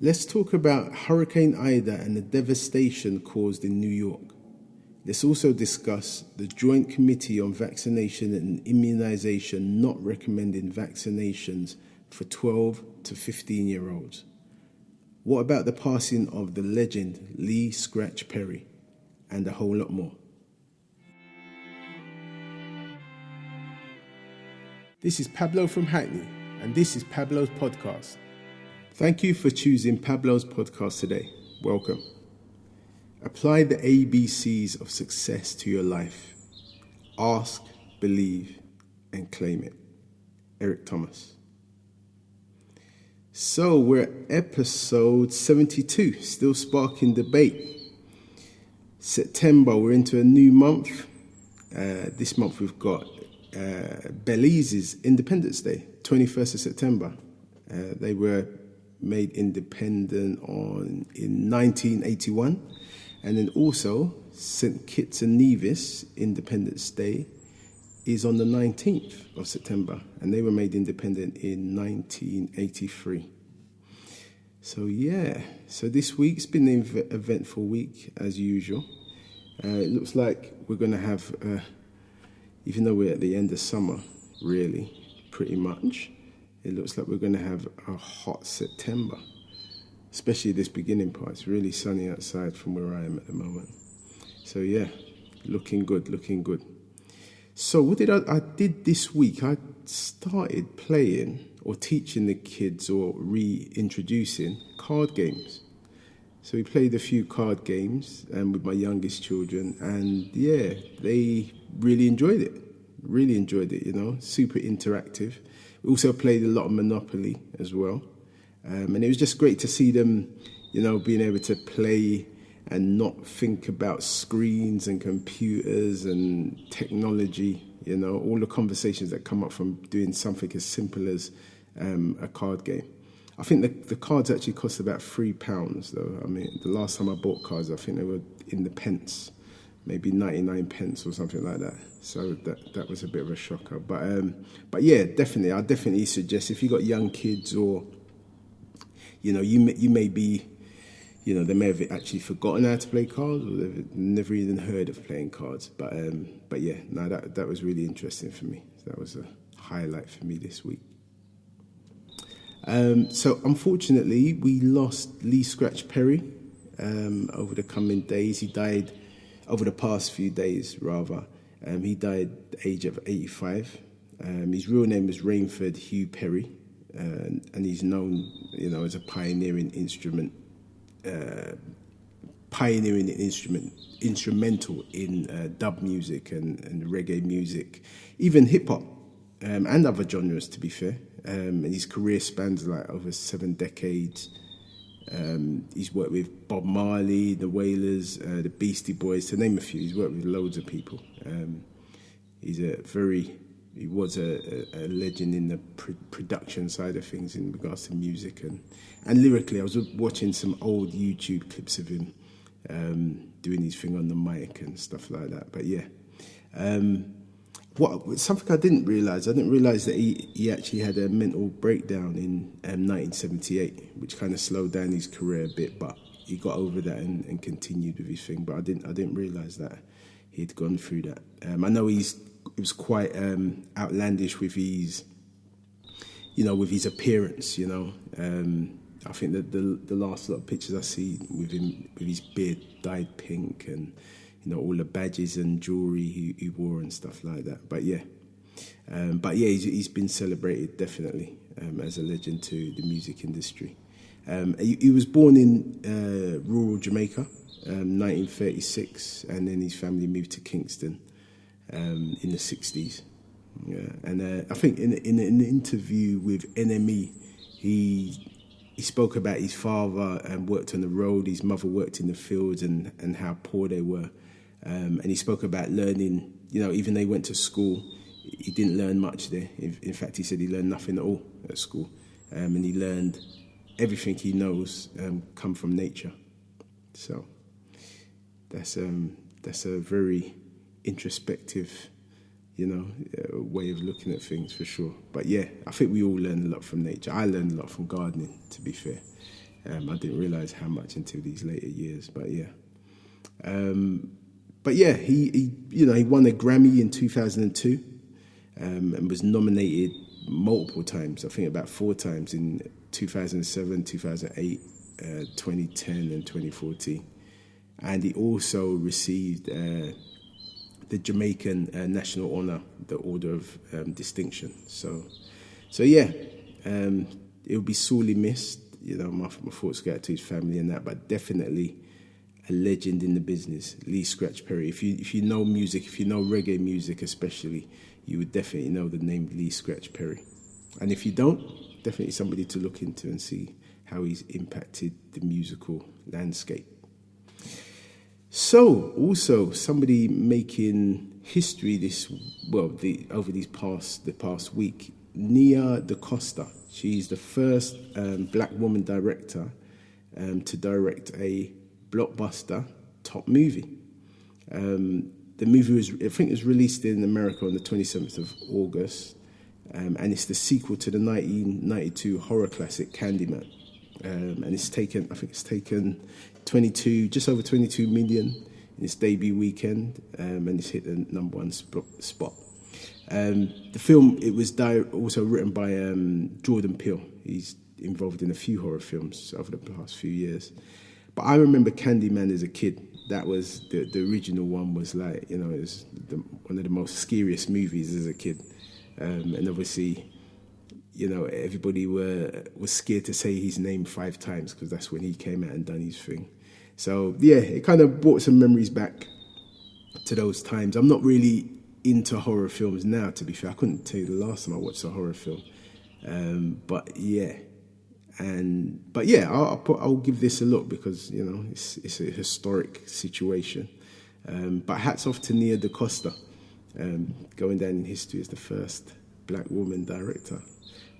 Let's talk about Hurricane Ida and the devastation caused in New York. Let's also discuss the Joint Committee on Vaccination and Immunisation not recommending vaccinations for 12 to 15-year-olds. What about the passing of the legend Lee Scratch Perry? And a whole lot more. This is Pablo from Hackney, and this is Pablo's podcast. Thank you for choosing Pablo's podcast today. Welcome. Apply the ABCs of success to your life. Ask, believe, and claim it. Eric Thomas. So we're at episode 72, still sparking debate. September, we're into a new month. This month we've got Belize's Independence Day, 21st of September. They were made independent in 1981. And then also St. Kitts and Nevis Independence Day is on the 19th of September. And they were made independent in 1983. So so this week's been an eventful week as usual. It looks like we're going to have, even though we're at the end of summer, really, pretty much, it looks like we're going to have a hot September, especially this beginning part. It's really sunny outside from where I am at the moment. So looking good. So what did I did this week? I started playing or teaching the kids or reintroducing card games. So we played a few card games with my youngest children, and they really enjoyed it. Super interactive. We also played a lot of Monopoly as well. And it was just great to see them, being able to play and not think about screens and computers and technology, all the conversations that come up from doing something as simple as a card game. I think the cards actually cost about £3 though. I mean, the last time I bought cards, I think they were in the pence, maybe 99 pence or something like that. So that was a bit of a shocker. But yeah, definitely, I definitely suggest if you've got young kids or, you may be, they may have actually forgotten how to play cards or they've never even heard of playing cards. But that was really interesting for me. That was a highlight for me this week. So unfortunately, we lost Lee Scratch Perry over the coming days. He died over the past few days, rather. He died at the age of 85. His real name was Rainford Hugh Perry, and he's known, as a instrumental in dub music and reggae music, even hip hop, and other genres, to be fair. And his career spans like over 7 decades. He's worked with Bob Marley, the Wailers, the Beastie Boys, to name a few. He's worked with loads of people. He was a legend in the production side of things in regards to music and lyrically. I was watching some old YouTube clips of him doing his thing on the mic and stuff like that. But something I didn't realise that he actually had a mental breakdown in 1978, which kind of slowed down his career a bit, but he got over that and continued with his thing. But I didn't realise that he'd gone through that. I know it was quite outlandish with his, with his appearance. I think that the last lot of pictures I see with him with his beard dyed pink and all the badges and jewelry he wore and stuff like that. He's been celebrated definitely as a legend to the music industry. He was born in rural Jamaica, 1936, and then his family moved to Kingston in the 60s. And I think in an interview with NME, he spoke about his father worked on the road, his mother worked in the fields, and how poor they were. And he spoke about learning, even though he went to school, he didn't learn much there. In fact, he said he learned nothing at all at school. And he learned everything he knows come from nature. So that's a very introspective, way of looking at things for sure. But yeah, I think we all learn a lot from nature. I learned a lot from gardening, to be fair. I didn't realise how much until these later years, but yeah. But yeah, he won a Grammy in 2002 and was nominated multiple times. I think about 4 times in 2007, 2008, 2010, and 2014. And he also received the Jamaican National Honour, the Order of Distinction. So yeah, it will be sorely missed. My thoughts go out to his family and that, but definitely a legend in the business, Lee Scratch Perry. If you know music, if you know reggae music especially, you would definitely know the name Lee Scratch Perry. And if you don't, definitely somebody to look into and see how he's impacted the musical landscape. So, also somebody making history over the past week, Nia DaCosta. She's the first black woman director to direct a Blockbuster top movie. The movie was released in America on the 27th of August, and it's the sequel to the 1992 horror classic Candyman. And it's taken just over 22 million in its debut weekend, and it's hit the number 1 spot. The film, it was also written by Jordan Peele. He's involved in a few horror films over the past few years. But I remember Candyman as a kid. That was the original one. Was like, it was one of the most scariest movies as a kid. And obviously, everybody was scared to say his name 5 times because that's when he came out and done his thing. So yeah, it kind of brought some memories back to those times. I'm not really into horror films now, to be fair. I couldn't tell you the last time I watched a horror film. But yeah. I'll give this a look because it's a historic situation. But hats off to Nia DaCosta, going down in history as the first black woman director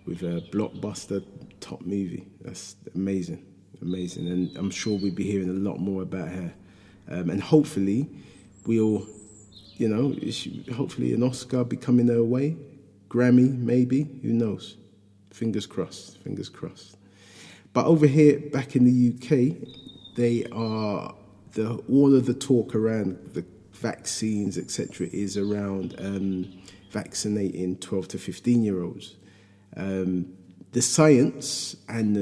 with a Blockbuster top movie. That's amazing, and I'm sure we'll be hearing a lot more about her. And hopefully, hopefully an Oscar be coming her way, Grammy maybe. Who knows? Fingers crossed. But over here, back in the UK, all of the talk around the vaccines, etc., is around vaccinating 12 to 15-year-olds. The science and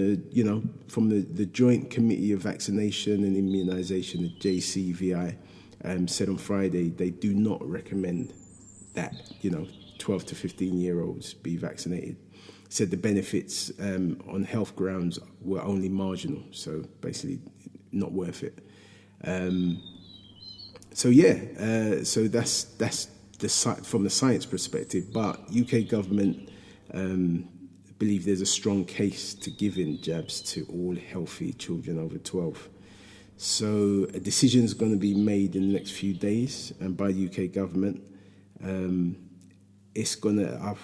from the Joint Committee of Vaccination and Immunisation, the JCVI, said on Friday they do not recommend that 12 to 15-year-olds be vaccinated. Said the benefits on health grounds were only marginal, so basically not worth it. So that's from the science perspective. But UK government believe there's a strong case to giving jabs to all healthy children over 12. So a decision is going to be made in the next few days, and by the UK government, it's going to.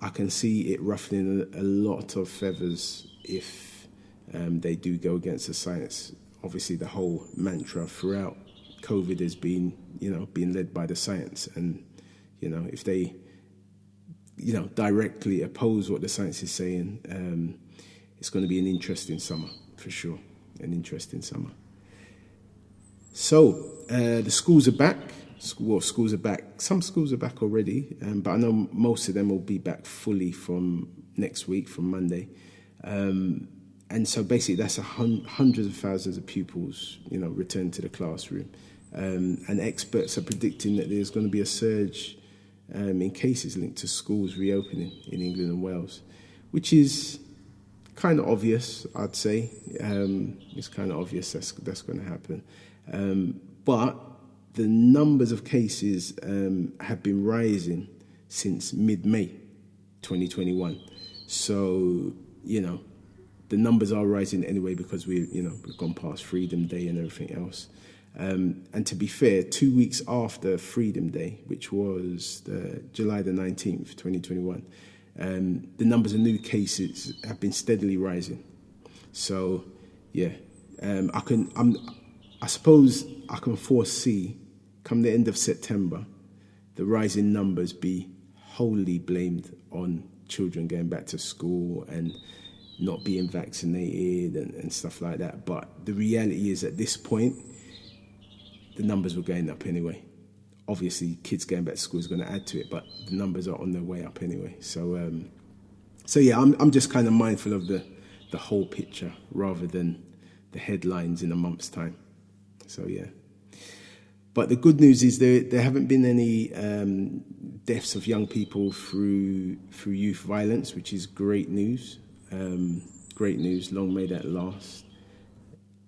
I can see it ruffling a lot of feathers if they do go against the science. Obviously, the whole mantra throughout COVID has been, being led by the science. And, if they, directly oppose what the science is saying, it's going to be an interesting summer, for sure. An interesting summer. So, the schools are back. Schools are back. Some schools are back already, but I know most of them will be back fully from next week, from Monday. And so basically that's hundreds of thousands of pupils, return to the classroom. And experts are predicting that there's going to be a surge in cases linked to schools reopening in England and Wales, which is kind of obvious, I'd say. It's kind of obvious that's going to happen. But the numbers of cases have been rising since mid-May 2021. So, the numbers are rising anyway because we've gone past Freedom Day and everything else. And to be fair, 2 weeks after Freedom Day, which was July the 19th, 2021, the numbers of new cases have been steadily rising. So, yeah, I suppose I can foresee, come the end of September, the rising numbers be wholly blamed on children going back to school and not being vaccinated and stuff like that. But the reality is, at this point, the numbers were going up anyway. Obviously, kids going back to school is going to add to it, but the numbers are on their way up anyway. So yeah, I'm just kind of mindful of the whole picture rather than the headlines in a month's time. So yeah. But the good news is there haven't been any deaths of young people through youth violence, which is great news. Great news. Long may that last,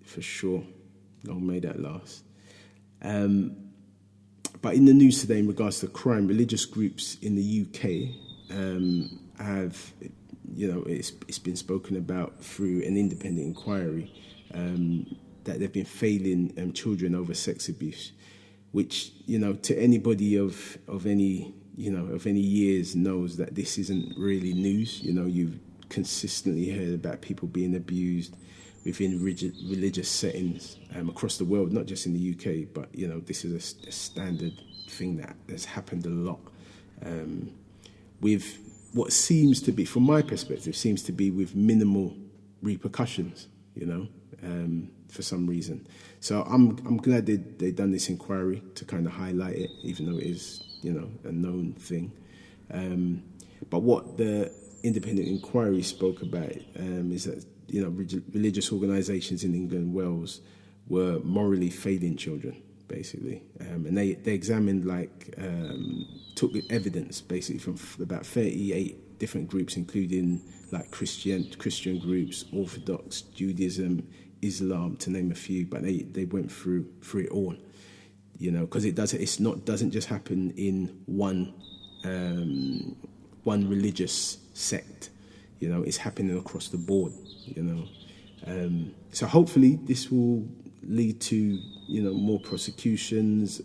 for sure. Long may that last. But in the news today, in regards to crime, religious groups in the UK have, it's been spoken about through an independent inquiry that they've been failing children over sex abuse, which, to anybody of any years knows that this isn't really news. You've consistently heard about people being abused within religious settings across the world, not just in the UK, but, this is a standard thing that has happened a lot with what seems to be, from my perspective, seems to be with minimal repercussions, for some reason. So I'm glad they done this inquiry to kind of highlight it, even though it is, a known thing. But what the independent inquiry spoke about is that, religious organisations in England and Wales were morally failing children, basically. And they examined, took evidence, basically, from about 38 different groups, including, Christian groups, Orthodox, Judaism, Islam, to name a few. But they went through it all, because it doesn't just happen in one religious sect. It's happening across the board. So hopefully this will lead to more prosecutions.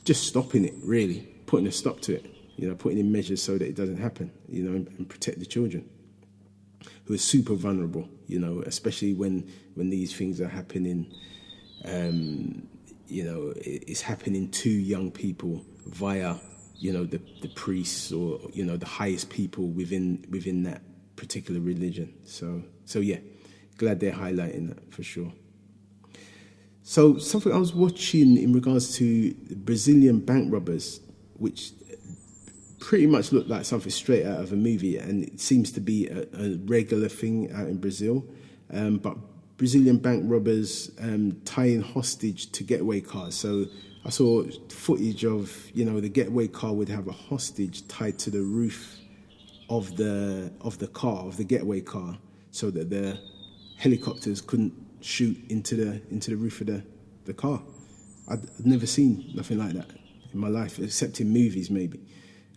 Just stopping it, really, putting a stop to it. Putting in measures so that it doesn't happen. And protect the children who are super vulnerable. Especially when these things are happening. It's happening to young people via the priests or the highest people within that particular religion. So yeah, glad they're highlighting that for sure. So something I was watching in regards to Brazilian bank robbers, which pretty much looked like something straight out of a movie, and it seems to be a regular thing out in Brazil. But Brazilian bank robbers tying hostage to getaway cars. So I saw footage of, the getaway car would have a hostage tied to the roof of the car, of the getaway car, so that the helicopters couldn't shoot into the roof of the car. I'd never seen nothing like that in my life, except in movies maybe.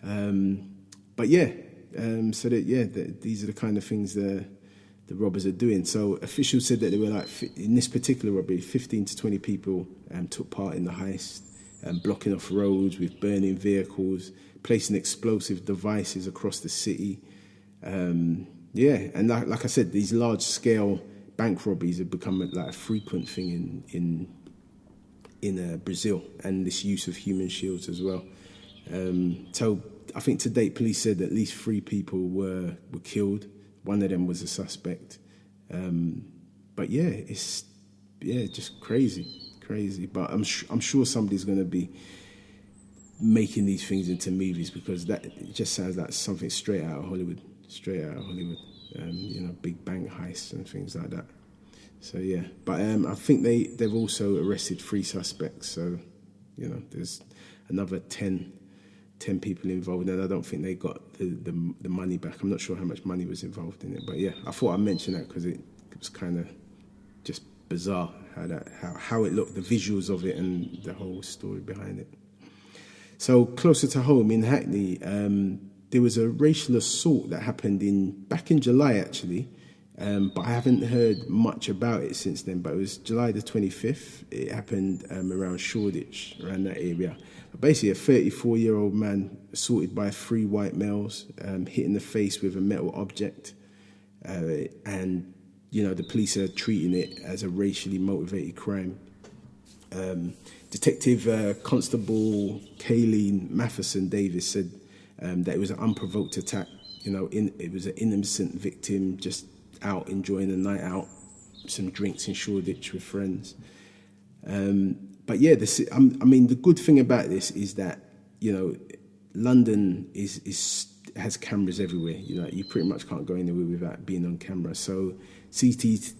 But yeah, these are the kind of things the robbers are doing. So officials said that they were in this particular robbery, 15 to 20 people took part in the heist, blocking off roads with burning vehicles, placing explosive devices across the city. And like I said, these large-scale bank robberies have become a frequent thing in Brazil, and this use of human shields as well. So I think to date, police said at least 3 people were killed. One of them was a suspect. But yeah, it's just crazy. But I'm sure somebody's going to be making these things into movies, because it just sounds like something straight out of Hollywood. Big bank heists and things like that. So yeah, but I think they've also arrested 3 suspects. So there's another 10 people involved, and I don't think they got the money back. I'm not sure how much money was involved in it, but yeah, I thought I'd mention that because it was kind of just bizarre how it looked, the visuals of it and the whole story behind it. So closer to home in Hackney, there was a racial assault that happened back in July actually, but I haven't heard much about it since then. But it was July the 25th. It happened around Shoreditch, around that area. Basically, a 34-year-old man assaulted by 3 white males, hit in the face with a metal object, and the police are treating it as a racially motivated crime. Detective Constable Kayleen Matheson Davis said that it was an unprovoked attack it was an innocent victim just out enjoying a night out, some drinks in Shoreditch with friends. But yeah, the good thing about this is that, London has cameras everywhere. You pretty much can't go anywhere without being on camera. So CCTV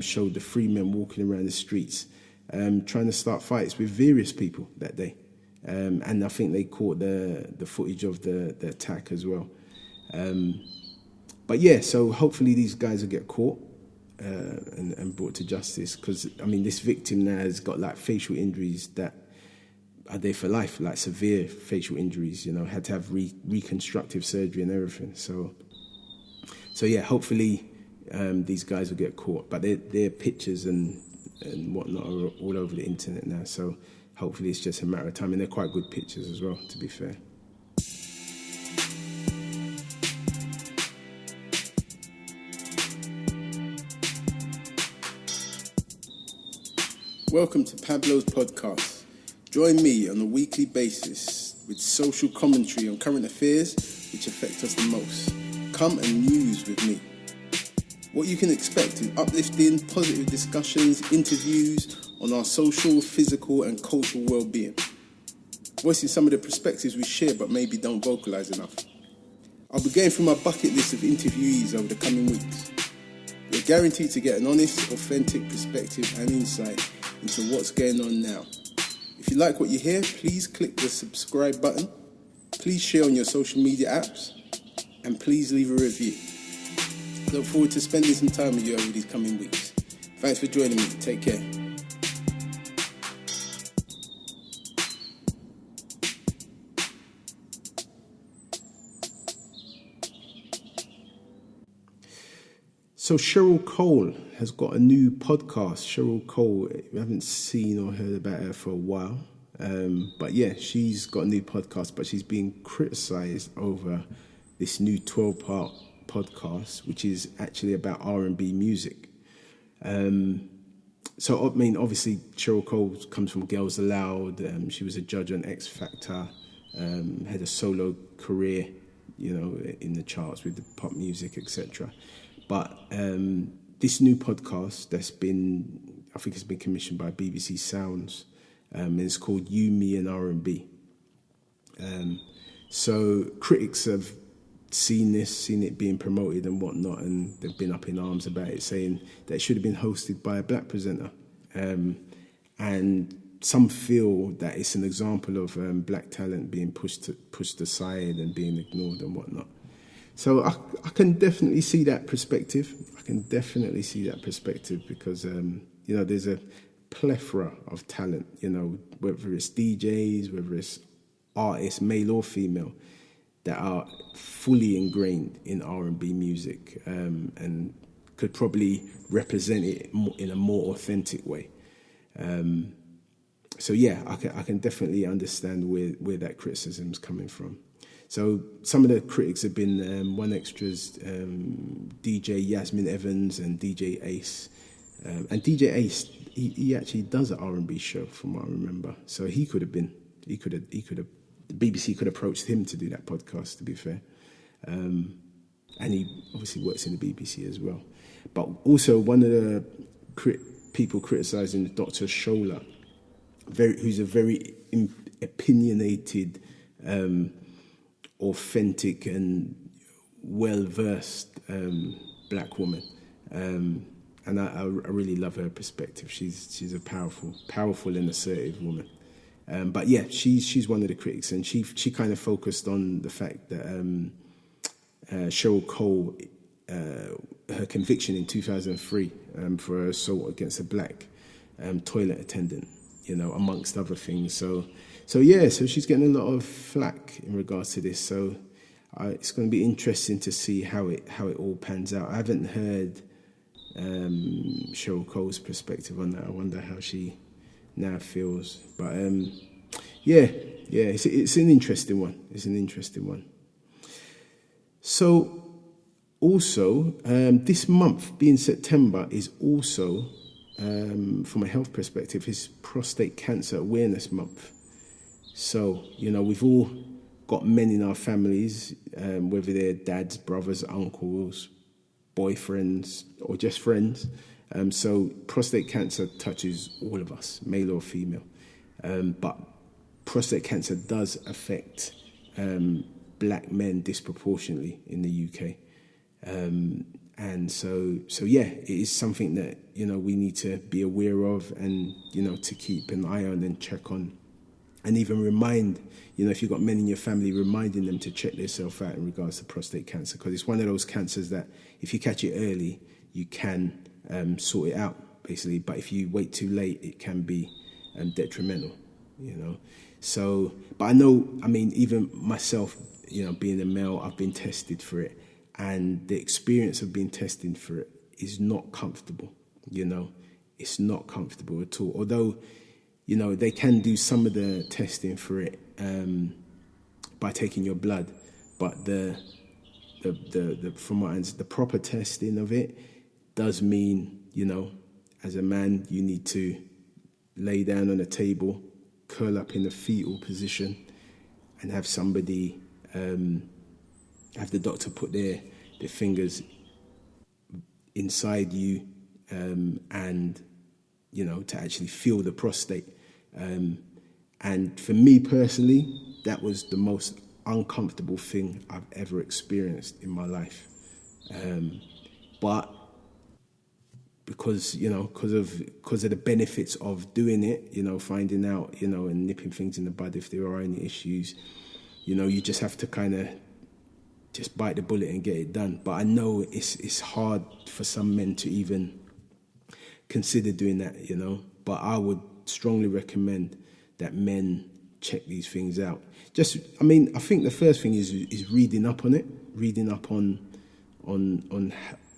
showed the three men walking around the streets trying to start fights with various people that day. And I think they caught the footage of the attack as well. But yeah, so hopefully these guys will get caught and brought to justice, because, this victim now has got like facial injuries that are there for life, like severe facial injuries, had to have reconstructive surgery and everything. So yeah, hopefully these guys will get caught. But their pictures and whatnot are all over the internet now, so hopefully it's just a matter of time. And they're quite good pictures as well, to be fair. Welcome to Pablo's podcast. Join me on a weekly basis with social commentary on current affairs which affect us the most. Come and muse with me. What you can expect is uplifting, positive discussions, interviews on our social, physical and cultural well-being. Voicing some of the perspectives we share but maybe don't vocalise enough. I'll be going through my bucket list of interviewees over the coming weeks. You're guaranteed to get an honest, authentic perspective and insight into what's going on now. If you like what you hear, please click the subscribe button. Please share on your social media apps. And please leave a review. Look forward to spending some time with you over these coming weeks. Thanks for joining me. Take care. So Cheryl Coles has got a new podcast. Cheryl Coles, we haven't seen or heard about her for a while. But yeah, she's got a new podcast, but she's being criticised over this new 12-part podcast, which is actually about R&B music. So, obviously, Cheryl Coles comes from Girls Aloud. She was a judge on X Factor, had a solo career, in the charts with the pop music, etc. But this new podcast I think it's been commissioned by BBC Sounds, and it's called You, Me and R&B. So critics have seen it being promoted and whatnot, and they've been up in arms about it, saying that it should have been hosted by a black presenter. And some feel that it's an example of black talent being pushed aside and being ignored and whatnot. So I can definitely see that perspective. Because, there's a plethora of talent, whether it's DJs, whether it's artists, male or female, that are fully ingrained in R&B music and could probably represent it in a more authentic way. So yeah, I can definitely understand where that criticism's coming from. So some of the critics have been One Extra's DJ Yasmin Evans and DJ Ace. And DJ Ace, he actually does an R&B show from what I remember. So he could have, the BBC could have approached him to do that podcast, to be fair. And he obviously works in the BBC as well. But also one of the people criticising Dr. Shola, who's a very opinionated, authentic and well-versed black woman. And I really love her perspective. She's a powerful and assertive woman. But yeah, she's one of the critics, and she kind of focused on the fact that Cheryl Coles, her conviction in 2003 for assault against a black toilet attendant, amongst other things. So she's getting a lot of flack in regards to this. So it's going to be interesting to see how it all pans out. I haven't heard Cheryl Coles' perspective on that. I wonder how she now feels. But it's an interesting one. So also this month, being September, is also from a health perspective, is Prostate Cancer Awareness Month. So we've all got men in our families, whether they're dads, brothers, uncles, boyfriends, or just friends. So prostate cancer touches all of us, male or female. But prostate cancer does affect black men disproportionately in the UK. And so yeah, it is something that, we need to be aware of and, to keep an eye on and check on. And even remind, if you've got men in your family, reminding them to check themselves out in regards to prostate cancer, because it's one of those cancers that if you catch it early, you can sort it out, basically. But if you wait too late, it can be detrimental, So, but even myself, being a male, I've been tested for it. And the experience of being tested for it is not comfortable, It's not comfortable at all. Although, they can do some of the testing for it by taking your blood, but the from what I understand, the proper testing of it does mean, as a man, you need to lay down on a table, curl up in a fetal position, and have somebody, have the doctor put their fingers inside you, and to actually feel the prostate. And for me personally, that was the most uncomfortable thing I've ever experienced in my life. But because of the benefits of doing it, finding out, and nipping things in the bud if there are any issues, you just have to kind of just bite the bullet and get it done. But I know it's hard for some men to even consider doing that, But I would strongly recommend that men check these things out. I think the first thing is reading up on it, reading up on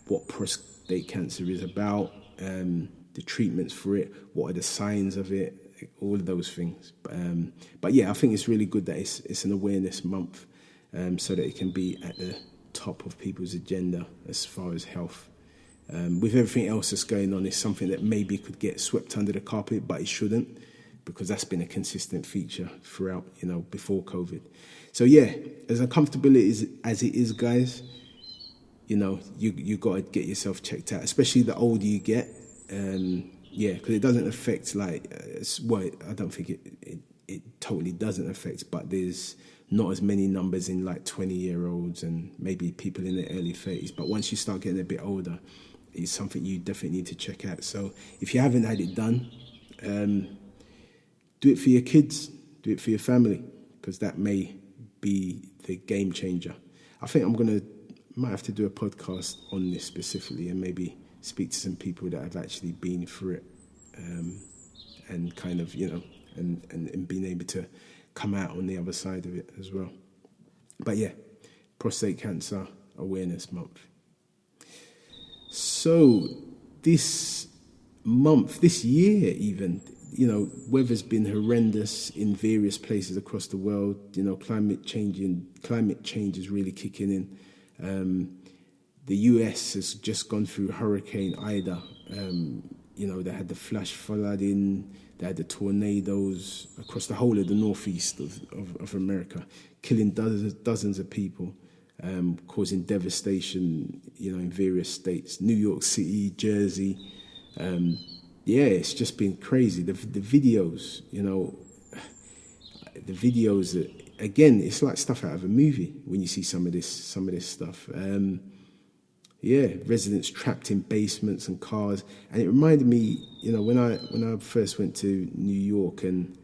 what prostate cancer is about, the treatments for it, what are the signs of it, all of those things. But yeah, I think it's really good that it's an awareness month, so that it can be at the top of people's agenda as far as health. With everything else that's going on, it's something that maybe could get swept under the carpet, but it shouldn't, because that's been a consistent feature throughout, before COVID. So yeah, as uncomfortable as it is, guys, you got to get yourself checked out, especially the older you get. Because it doesn't affect I don't think it totally doesn't affect, but there's not as many numbers in 20-year-olds and maybe people in their early 30s. But once you start getting a bit older, it's something you definitely need to check out. So if you haven't had it done, do it for your kids, do it for your family, because that may be the game changer. I think might have to do a podcast on this specifically and maybe speak to some people that have actually been through it, and kind of, and being able to come out on the other side of it as well. But yeah, Prostate Cancer Awareness Month. So this year even, weather's been horrendous in various places across the world. Climate change is really kicking in. The US has just gone through Hurricane Ida. They had the flash flooding, they had the tornadoes across the whole of the northeast of America, killing dozens of people, causing devastation, in various states, New York City, Jersey. It's just been crazy. The videos, again, it's like stuff out of a movie when you see some of this stuff. Residents trapped in basements and cars, and it reminded me, when I first went to New York and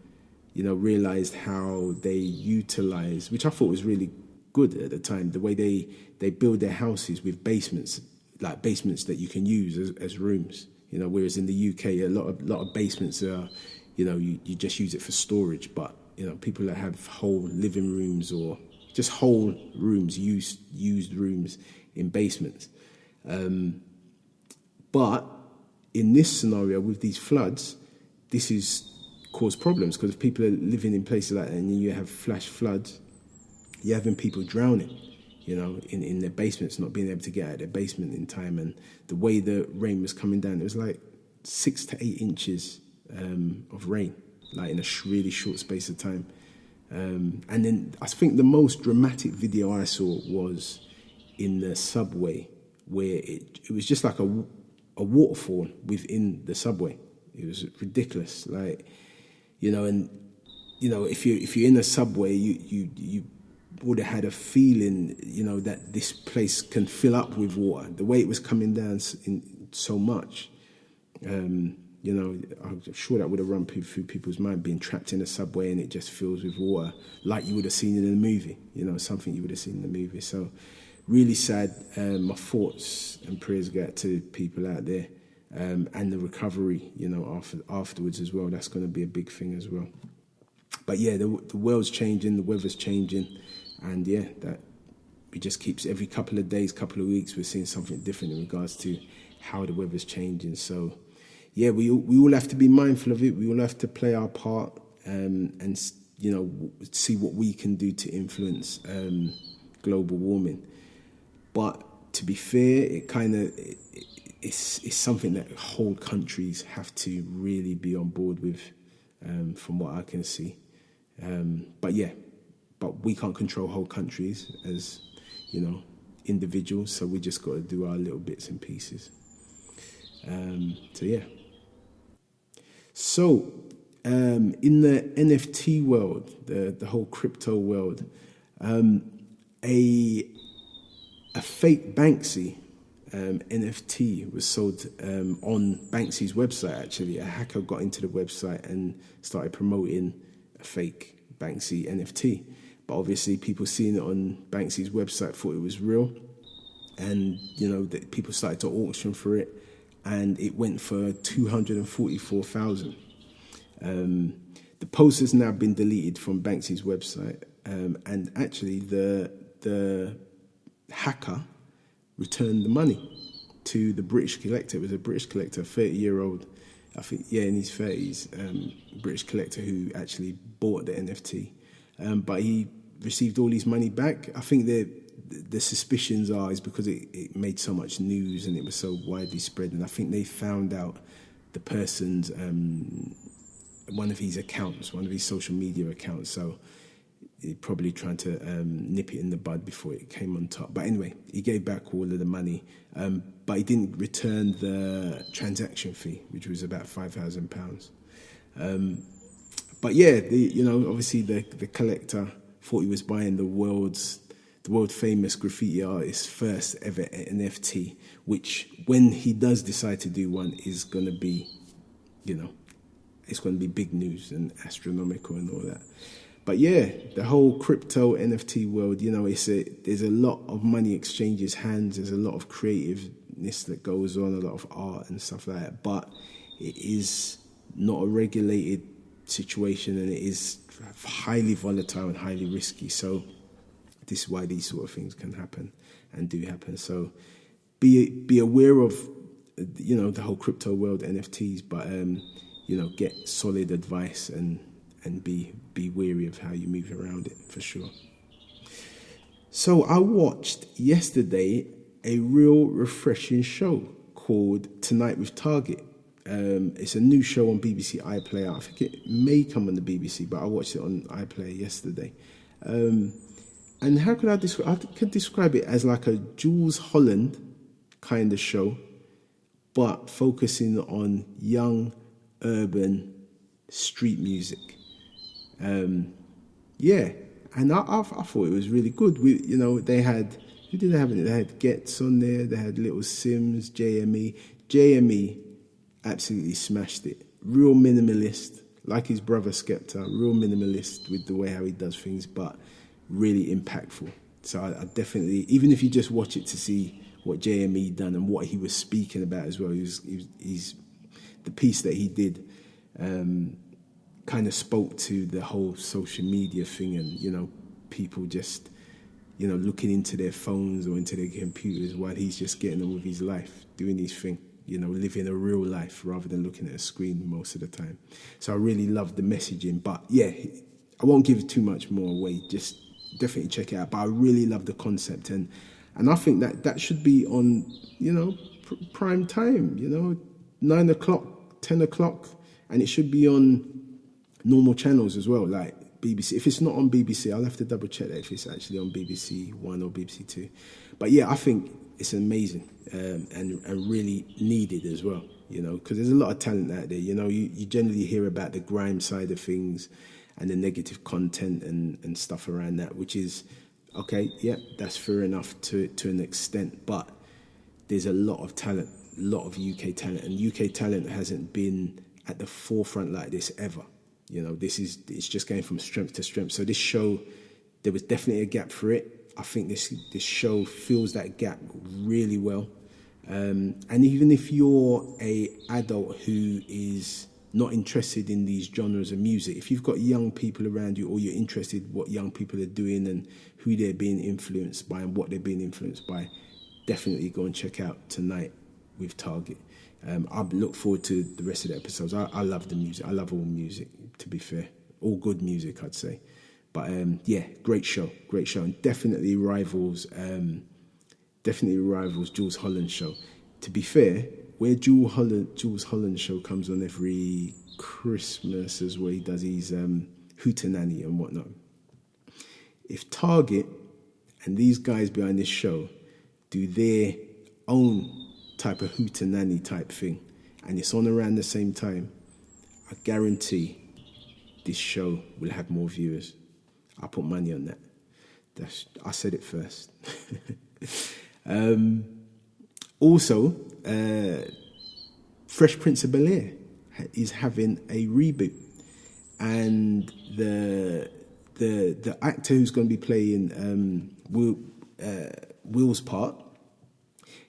realized how they utilize, which I thought was really good at the time, the way they build their houses with basements, like basements that you can use as rooms. Whereas in the UK, a lot of basements are, you just use it for storage. But people that have whole living rooms or just whole rooms, used rooms in basements. But in this scenario with these floods, this has caused problems, because if people are living in places like that and you have flash floods, you're having people drowning, in their basements, not being able to get out of their basement in time. And the way the rain was coming down, it was like 6 to 8 inches of rain, like in a really short space of time. And then I think the most dramatic video I saw was in the subway, where it was just like a waterfall within the subway. It was ridiculous, like, you know. And you know, if you're in a subway, you would have had a feeling, you know, that this place can fill up with water. The way it was coming down in so much, you know, I'm sure that would have run through people's mind, being trapped in a subway and it just fills with water, like you would have seen in a movie, you know, something you would have seen in the movie. So really sad. My thoughts and prayers go out to people out there, and the recovery, you know, afterwards as well. That's going to be a big thing as well. But yeah, the world's changing, the weather's changing, and yeah, that it just keeps, every couple of days, couple of weeks, we're seeing something different in regards to how the weather's changing. So yeah, we all have to be mindful of it. We all have to play our part, and you know, see what we can do to influence global warming. But to be fair, it's something that whole countries have to really be on board with, from what I can see. But we can't control whole countries as, you know, individuals. So we just got to do our little bits and pieces. So yeah. So in the NFT world, the whole crypto world, a fake Banksy NFT was sold on Banksy's website. Actually, a hacker got into the website and started promoting a fake Banksy NFT. But obviously, people seeing it on Banksy's website thought it was real, and you know, that people started to auction for it, and it went for $244,000. The post has now been deleted from Banksy's website, and actually the hacker returned the money to the British collector. It was a British collector, 30-year-old, I think, yeah, in his 30s, British collector who actually bought the NFT. But he received all his money back. I think the suspicions is because it made so much news and it was so widely spread. And I think they found out the person's, one of his accounts, one of his social media accounts. So he probably trying to nip it in the bud before it came on top. But anyway, he gave back all of the money, but he didn't return the transaction fee, which was about £5,000. But yeah, you know, obviously the collector thought he was buying the world famous graffiti artist's first ever NFT, which when he does decide to do one is going to be, you know, it's going to be big news and astronomical and all that. But yeah, the whole crypto NFT world, you know, there's a lot of money exchanges hands. There's a lot of creativeness that goes on, a lot of art and stuff like that. But it is not a regulated situation, and it is highly volatile and highly risky. So this is why these sort of things can happen and do happen. So be aware of, you know, the whole crypto world, NFTs, but you know, get solid advice and be wary of how you move around it, for sure. So I watched yesterday a real refreshing show called Tonight with Target. It's a new show on BBC iPlayer. I think it may come on the BBC, but I watched it on iPlayer yesterday. And how could I describe? I could describe it as like a Jules Holland kind of show, but focusing on young, urban street music. Yeah, and I thought it was really good. You know, they had, who did they have in it? They had Getz on there. They had Little Sims, JME. JME absolutely smashed it. Real minimalist, like his brother Skepta. Real minimalist with the way how he does things, but really impactful. So I definitely, even if you just watch it to see what JME done and what he was speaking about as well, he's the piece that he did. Kind of spoke to the whole social media thing, and you know, people just, you know, looking into their phones or into their computers while he's just getting on with his life, doing his thing, you know, living a real life rather than looking at a screen most of the time. So I really loved the messaging. But yeah, I won't give too much more away. Just definitely check it out. But I really love the concept, and I think that should be on, you know, prime time. You know, 9 o'clock, 10 o'clock, and it should be on normal channels as well, like BBC. If it's not on BBC, I'll have to double check that if it's actually on BBC One or BBC Two. But yeah, I think it's amazing and really needed as well, you know, because there's a lot of talent out there. You know, you generally hear about the grime side of things and the negative content and stuff around that, which is, okay, yeah, that's fair enough to an extent. But there's a lot of talent, a lot of UK talent, and UK talent hasn't been at the forefront like this ever. You know, it's just going from strength to strength. So this show, there was definitely a gap for it. I think this show fills that gap really well. And even if you're a adult who is not interested in these genres of music, if you've got young people around you, or you're interested in what young people are doing and who they're being influenced by and what they're being influenced by, definitely go and check out Tonight with Target. I look forward to the rest of the episodes. I love the music. I love all music, to be fair. All good music, I'd say. But yeah, great show, and definitely rivals Jules Holland's show. To be fair, where Jules Holland's show comes on every Christmas as well, he does his hootenanny and whatnot. If Target and these guys behind this show do their own type of hootenanny type thing, and it's on around the same time, I guarantee this show will have more viewers. I put money on that. I said it first. Also, Fresh Prince of BelAir is having a reboot, and the actor who's going to be playing Will's part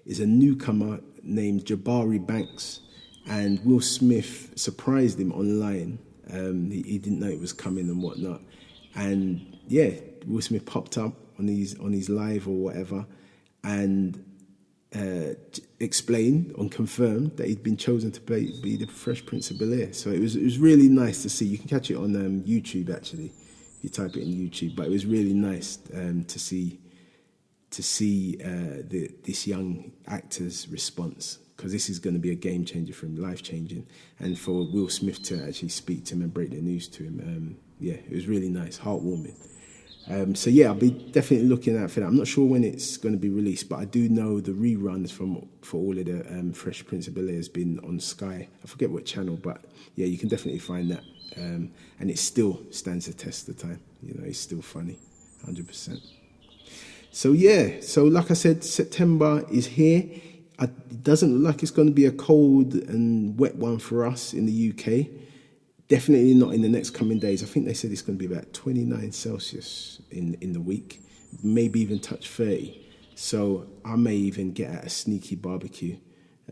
is a newcomer named Jabari Banks, and Will Smith surprised him online. He didn't know it was coming and whatnot, and yeah, Will Smith popped up on his live or whatever, and explained and confirmed that he'd been chosen to be the Fresh Prince of BelAir. So it was really nice to see. You can catch it on YouTube actually, if you type it in YouTube. But it was really nice to see this young actor's response, because this is going to be a game changer for him, life changing, and for Will Smith to actually speak to him and break the news to him. Yeah, it was really nice, heartwarming. So yeah, I'll be definitely looking out for that. I'm not sure when it's going to be released, but I do know the reruns for all of the Fresh Prince of BelAir has been on Sky. I forget what channel, but yeah, you can definitely find that. And it still stands the test of time. You know, it's still funny, 100%. So yeah, so like I said, September is here. It doesn't look like it's going to be a cold and wet one for us in the UK. Definitely not in the next coming days. I think they said it's going to be about 29 Celsius in the week, maybe even touch 30. So I may even get at a sneaky barbecue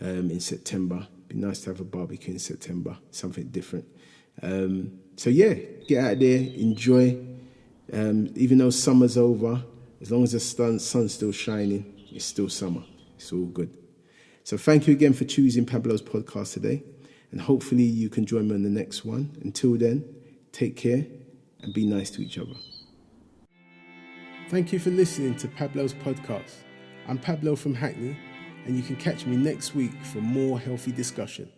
in September. Be nice to have a barbecue in September, something different. So yeah, get out there, enjoy. Even though summer's over, as long as the sun's still shining, it's still summer. It's all good. So thank you again for choosing Pablo's podcast today. And hopefully you can join me on the next one. Until then, take care and be nice to each other. Thank you for listening to Pablo's podcast. I'm Pablo from Hackney, and you can catch me next week for more healthy discussion.